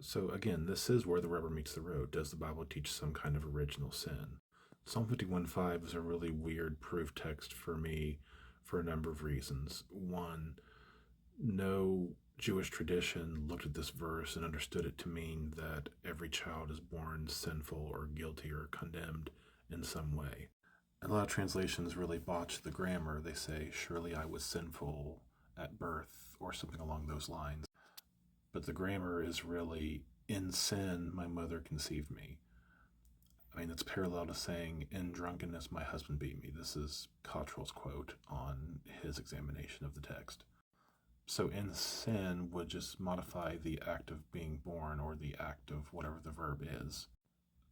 So again, this is where the rubber meets the road. Does the Bible teach some kind of original sin? Psalm 51:5 is a really weird proof text for me for a number of reasons. One, no Jewish tradition looked at this verse and understood it to mean that every child is born sinful or guilty or condemned in some way. A lot of translations really botch the grammar. They say, "Surely I was sinful at birth," or something along those lines. But the grammar is really, "In sin my mother conceived me." I mean, it's parallel to saying, "In drunkenness my husband beat me." This is Cottrell's quote on his examination of the text. So in sin would just modify the act of being born or the act of whatever the verb is.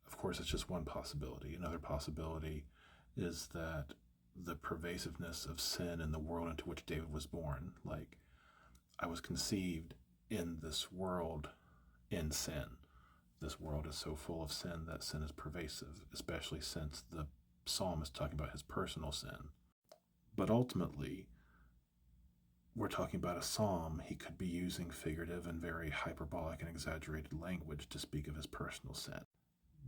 Of course, it's just one possibility. Another possibility is that the pervasiveness of sin in the world into which David was born, like, I was conceived in this world in sin. This world is so full of sin that sin is pervasive, especially since the psalm is talking about his personal sin. But ultimately, we're talking about a psalm. He could be using figurative and very hyperbolic and exaggerated language to speak of his personal sin.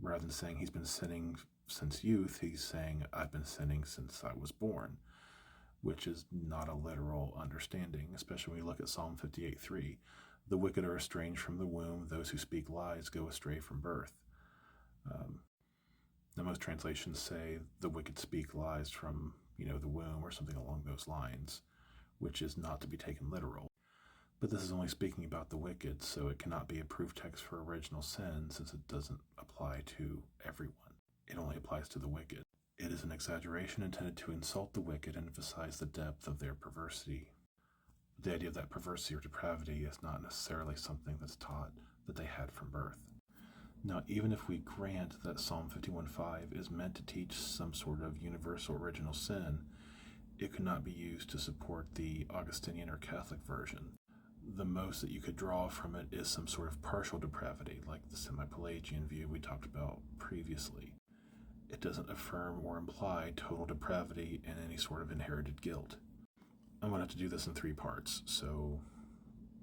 Rather than saying he's been sinning since youth, he's saying, I've been sinning since I was born, which is not a literal understanding, especially when we look at Psalm 58:3. The wicked are estranged from the womb. Those who speak lies go astray from birth. The most translations say the wicked speak lies from, the womb or something along those lines, which is not to be taken literal. But this is only speaking about the wicked, so it cannot be a proof text for original sin since it doesn't apply to everyone. It only applies to the wicked. It is an exaggeration intended to insult the wicked and emphasize the depth of their perversity. The idea of that perversity or depravity is not necessarily something that's taught that they had from birth. Now, even if we grant that Psalm 51:5 is meant to teach some sort of universal original sin, it could not be used to support the Augustinian or Catholic version. The most that you could draw from it is some sort of partial depravity, like the semi-Pelagian view we talked about previously. It doesn't affirm or imply total depravity and any sort of inherited guilt. I'm going to have to do this in 3 parts, so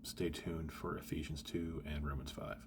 stay tuned for Ephesians 2 and Romans 5.